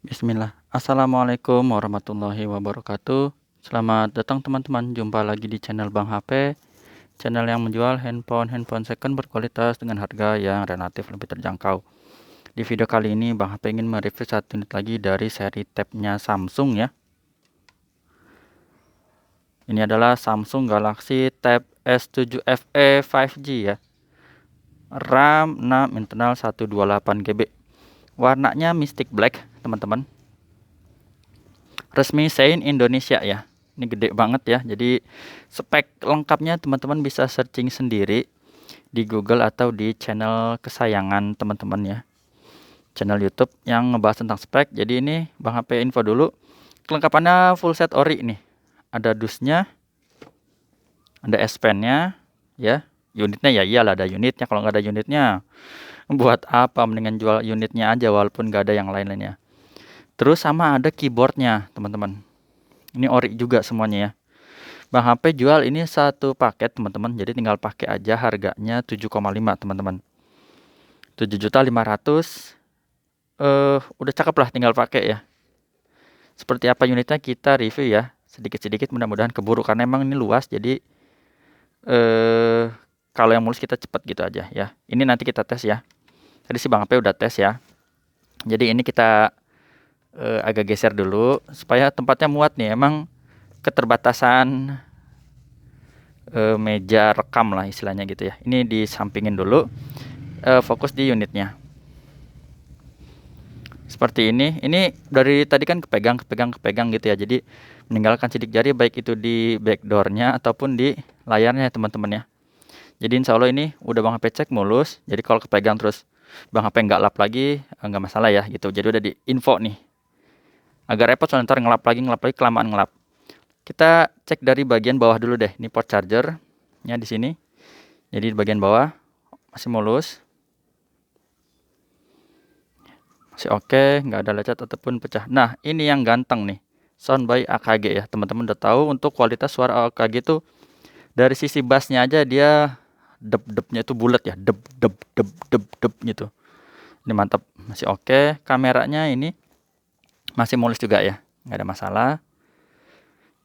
Bismillah. Assalamualaikum warahmatullahi wabarakatuh. Selamat datang teman-teman. Jumpa lagi di channel Bang HP. Channel yang menjual handphone second berkualitas dengan harga yang relatif lebih terjangkau. Di video kali ini Bang HP ingin mereview satu unit lagi dari seri tabnya Samsung ya. Ini adalah Samsung Galaxy Tab S7 FE 5G ya. RAM 6, internal 128 GB. Warnanya Mystic Black, teman-teman. Resmi Sein Indonesia ya. Ini gede banget ya. Jadi spek lengkapnya teman-teman bisa searching sendiri di Google atau di channel kesayangan teman-teman ya. Channel YouTube yang ngebahas tentang spek. Jadi ini Bang HP info dulu. Kelengkapannya full set ori nih. Ada dusnya, ada S Pen-nya ya. Unitnya ya iyalah ada unitnya. Kalau nggak ada unitnya buat apa, mendingan jual unitnya aja walaupun nggak ada yang lain-lainnya. Terus sama ada keyboardnya teman-teman. Ini ori juga semuanya ya. Bang HP jual ini satu paket teman-teman. Jadi tinggal pakai aja, harganya 7,5 teman-teman. 7.500.000. Udah cakep lah, tinggal pakai ya. Seperti apa unitnya kita review ya. Sedikit-sedikit, mudah-mudahan keburu karena emang ini luas. Jadi kalau yang mulus kita cepat gitu aja ya. Ini nanti kita tes ya. Tadi si Bang HP udah tes ya. Jadi ini kita agak geser dulu supaya tempatnya muat nih. Emang keterbatasan meja rekam lah istilahnya gitu ya. Ini disampingin dulu, fokus di unitnya. Seperti ini dari tadi kan kepegang gitu ya. Jadi meninggalkan sidik jari baik itu di backdoornya ataupun di layarnya teman-teman ya. Jadi insya Allah ini udah Bang HP cek mulus. Jadi kalau kepegang terus Bang HP nggak lap lagi, nggak masalah ya gitu. Jadi udah di info nih. Agak repot soalnya ntar ngelap lagi kelamaan ngelap. Kita cek dari bagian bawah dulu deh. Ini port chargernya di sini. Jadi di bagian bawah masih mulus. Masih oke, nggak ada lecet ataupun pecah. Nah, ini yang ganteng nih. Sound by AKG ya. Teman-teman udah tahu untuk kualitas suara AKG itu dari sisi bassnya aja dia dep-depnya itu bulat ya. Dep dep dep dep dep gitu. Ini mantap, masih oke. Kameranya ini masih mulus juga ya. Nggak ada masalah.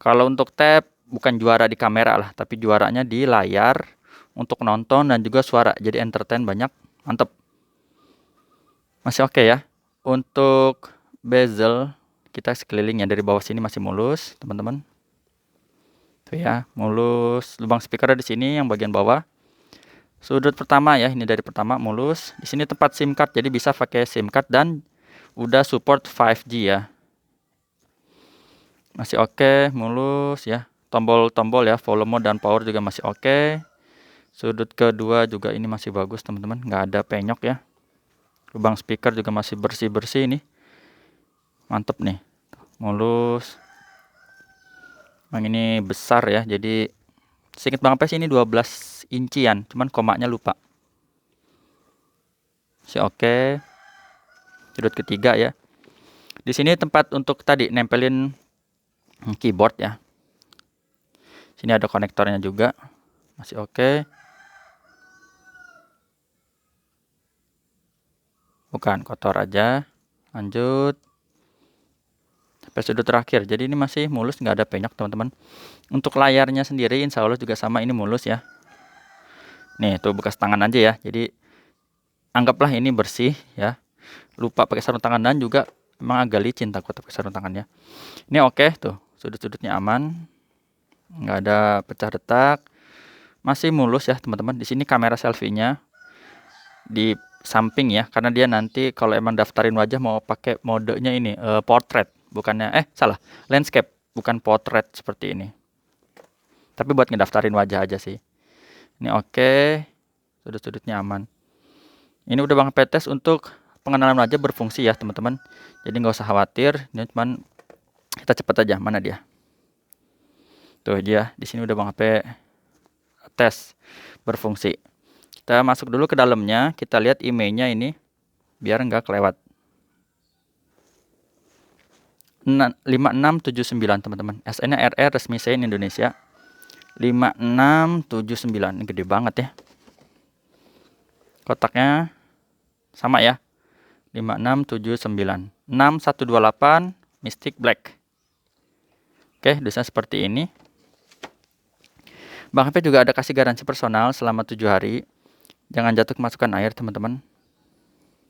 Kalau untuk tab bukan juara di kamera lah, tapi juaranya di layar untuk nonton dan juga suara. Jadi entertain banyak, mantep. Masih oke ya. Untuk bezel kita sekelilingnya dari bawah sini masih mulus, teman-teman. Tuh ya, mulus. Lubang speaker di sini yang bagian bawah. Sudut pertama ya, ini dari pertama mulus. Di sini tempat SIM card, jadi bisa pakai SIM card dan udah support 5G ya. Masih oke, mulus ya. Tombol-tombol ya, volume dan power juga masih oke. Sudut kedua juga ini masih bagus teman-teman, nggak ada penyok ya. Lubang speaker juga masih bersih-bersih nih. Mantep nih, mulus. Yang ini besar ya, jadi sedikit Bang PS ini 12 incian, cuman komanya lupa. Masih oke. Sudut ketiga ya. Di sini tempat untuk tadi nempelin keyboard ya. Sini ada konektornya juga. Masih oke. Bukan, kotor aja. Lanjut. Sampai sudut terakhir. Jadi ini masih mulus, nggak ada penyok teman-teman. Untuk layarnya sendiri insya Allah juga sama, ini mulus ya. Nih tuh bekas tangan aja ya. Jadi anggaplah ini bersih ya. Lupa pakai sarung tangan dan juga emang agak licin takut pakai sarung tangannya. Ini oke tuh, sudut-sudutnya aman. Nggak ada pecah retak. Masih mulus ya teman-teman. Di sini kamera selfie-nya di samping ya, karena dia nanti kalau emang daftarin wajah mau pakai modenya ini portrait, bukannya salah, landscape, bukan portrait seperti ini. Tapi buat ngedaftarin wajah aja sih. Ini oke. Sudut-sudutnya aman. Ini udah Bang tes untuk pengenalan wajah berfungsi ya teman-teman. Jadi nggak usah khawatir. Ini cuman kita cepat aja. Mana dia? Tuh dia. Di sini udah Bang HP tes berfungsi. Kita masuk dulu ke dalamnya. Kita lihat emailnya ini biar nggak kelewat. 5679 teman-teman. SN-nya RR resmi Sein Indonesia. 5679. Ini gede banget ya. Kotaknya sama ya. 5679. 6128 Mystic Black. Oke, dusnya seperti ini. Bang HP juga ada kasih garansi personal selama 7 hari. Jangan jatuh kemasukan air, teman-teman.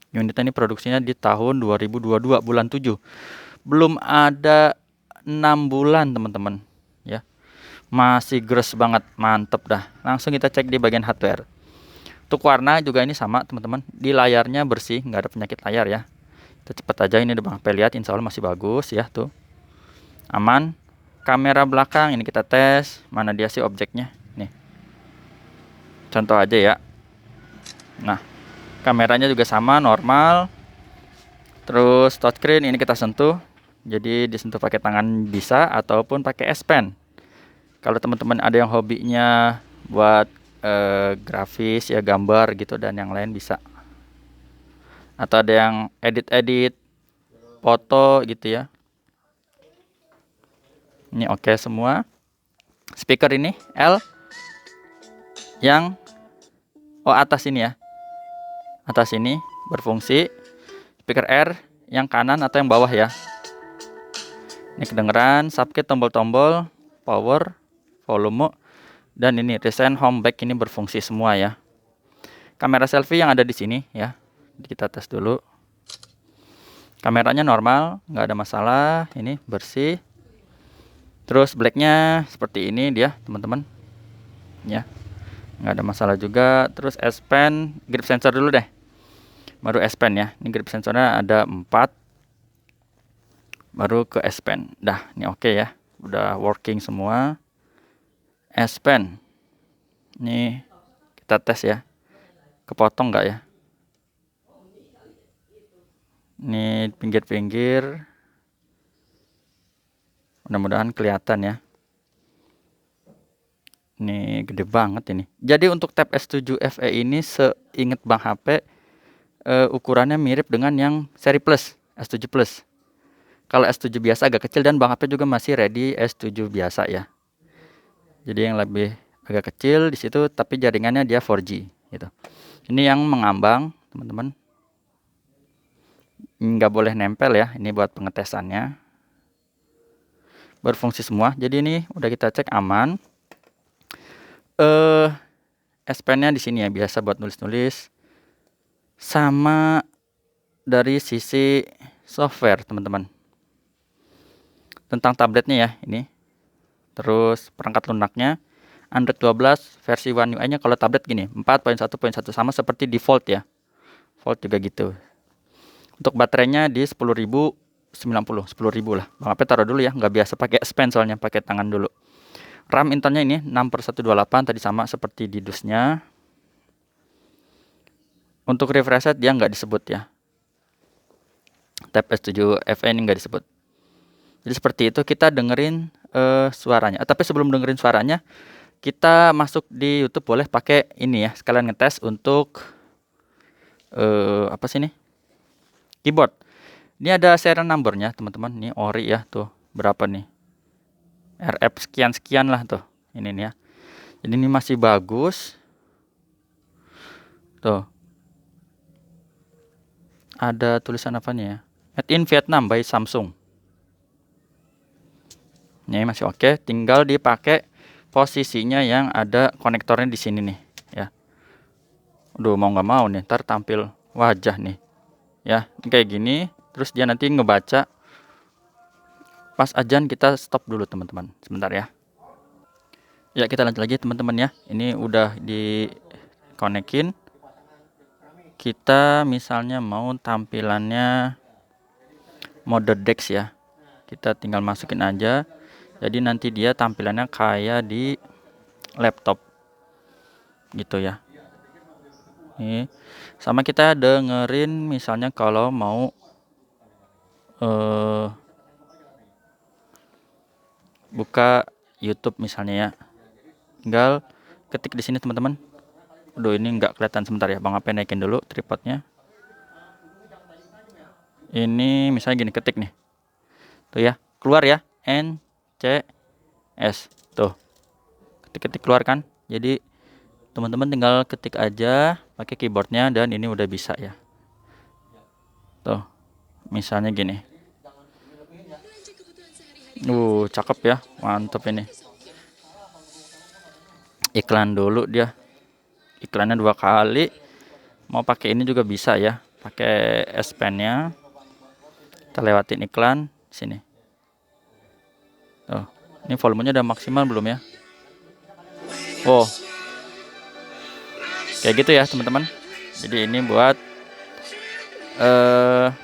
Unitnya ini produksinya di tahun 2022 bulan 7. Belum ada 6 bulan, teman-teman, ya. Masih gres banget, mantep dah. Langsung kita cek di bagian hardware. Untuk warna juga ini sama, teman-teman. Di layarnya bersih, nggak ada penyakit layar ya. Kita cepet aja, ini udah Bang HP lihat, insya Allah masih bagus ya, tuh. Aman. Kamera belakang ini kita tes, mana dia sih objeknya. Nih. Contoh aja ya. Nah, kameranya juga sama, normal. Terus touchscreen ini kita sentuh. Jadi disentuh pakai tangan bisa ataupun pakai S Pen. Kalau teman-teman ada yang hobinya buat grafis ya, gambar gitu dan yang lain bisa. Atau ada yang edit-edit foto gitu ya. Ini oke semua. Speaker ini L yang atas ini ya. Atas ini berfungsi. Speaker R yang kanan atau yang bawah ya. Ini kedengeran, subkit, tombol-tombol, power, volume, dan ini recent home back ini berfungsi semua ya. Kamera selfie yang ada di sini ya. Kita tes dulu. Kameranya normal, nggak ada masalah. Ini bersih. Terus blacknya seperti ini dia, teman-teman. Ya, nggak ada masalah juga. Terus S Pen, grip sensor dulu deh. Baru S Pen ya. Ini grip sensornya ada 4. Baru ke S Pen. Dah, ini oke ya. Udah working semua. S Pen. Ini kita tes ya. Kepotong nggak ya? Ini pinggir-pinggir. Mudah-mudahan kelihatan ya. Ini gede banget ini. Jadi untuk tab S7 FE ini seingat Bang HP ukurannya mirip dengan yang seri Plus, S7 Plus. Kalau S7 biasa agak kecil dan Bang HP juga masih ready S7 biasa ya. Jadi yang lebih agak kecil di situ tapi jaringannya dia 4G gitu. Ini yang mengambang, teman-teman. Nggak boleh nempel ya, ini buat pengetesannya. Berfungsi semua. Jadi ini udah kita cek aman. S Pen-nya di sini ya, biasa buat nulis-nulis. Sama dari sisi software, teman-teman. Tentang tabletnya ya, ini. Terus perangkat lunaknya Android 12 versi One UI-nya kalau tablet gini, 4.1.1 sama seperti default ya. Default juga gitu. Untuk baterainya di 10.090, 10.000 lah. Bang HP taruh dulu ya, nggak biasa pakai S Pen soalnya, pakai tangan dulu. RAM Intelnya ini 6/128 tadi sama seperti di dusnya. Untuk refresh rate dia nggak disebut ya. Tab S7 FE ini nggak disebut. Jadi seperti itu, kita dengerin suaranya. Tapi sebelum dengerin suaranya, kita masuk di YouTube boleh pakai ini ya. Sekalian ngetes untuk apa sih ini? Keyboard. Ini ada serial numbernya, teman-teman. Ini ori ya, tuh. Berapa nih? RF sekian-sekian lah tuh. Ini nih ya. Jadi ini masih bagus. Tuh. Ada tulisan apa nih ya? Made in Vietnam by Samsung. Ini masih oke. Tinggal dipakai posisinya yang ada konektornya di sini nih. Ya. Aduh, mau nggak mau nih. Ntar tampil wajah nih. Ya, ini kayak gini. Terus dia nanti ngebaca. Pas ajan kita stop dulu, teman-teman. Sebentar ya. Ya, kita lanjut lagi, teman-teman ya. Ini udah dikonekin. Kita misalnya mau tampilannya mode DeX ya. Kita tinggal masukin aja. Jadi nanti dia tampilannya kayak di laptop. Gitu ya. Ini sama kita dengerin misalnya kalau mau buka YouTube misalnya ya. Tinggal ketik di sini, teman-teman. Aduh, ini nggak kelihatan, sebentar ya. Bang HP naikin dulu tripodnya. Ini misalnya gini, ketik nih. Tuh ya, keluar ya. NCS. Tuh. Ketik-ketik keluar kan. Jadi teman-teman tinggal ketik aja pakai keyboardnya dan ini udah bisa ya. Tuh. Misalnya gini. Cakep ya, mantep ini. Iklan dulu dia. Iklannya 2 kali. Mau pakai ini juga bisa ya. Pakai S Pen-nya. Kita lewatin iklan sini. Tuh, ini volumenya udah maksimal belum ya? Oh. Kayak gitu ya, teman-teman. Jadi ini buat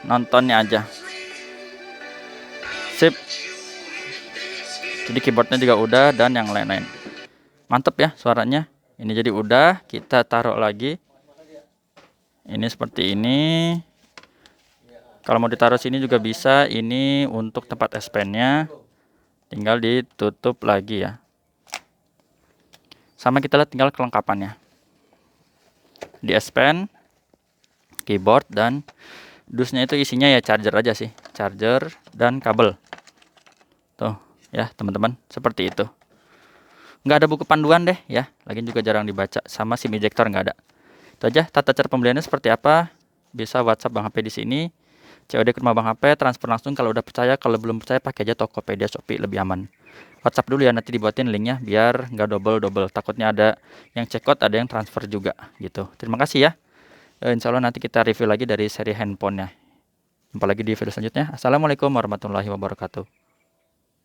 nontonnya aja. Sip. Jadi keyboardnya juga udah dan yang lain-lain. Mantep ya suaranya. Ini jadi udah, kita taruh lagi. Ini seperti ini. Kalau mau ditaruh sini juga bisa. Ini untuk tempat S Pen-nya. Tinggal ditutup lagi ya. Sama kita lihat tinggal kelengkapannya. Di S Pen, keyboard, dan dusnya itu isinya ya charger aja sih. Charger dan kabel. Tuh ya teman-teman, seperti itu. Nggak ada buku panduan deh ya. Lagian juga jarang dibaca. Sama SIM ejector nggak ada. Itu aja tata cara pembeliannya seperti apa. Bisa WhatsApp Bang HP di sini. COD ke rumah Bang HP, transfer langsung kalau udah percaya. Kalau belum percaya pakai aja Tokopedia, Shopee, lebih aman. WhatsApp dulu ya, nanti dibuatin linknya biar nggak double. Takutnya ada yang cekot, ada yang transfer juga gitu. Terima kasih ya. Insya Allah nanti kita review lagi dari seri handphonenya. Jumpa lagi di video selanjutnya. Assalamualaikum warahmatullahi wabarakatuh.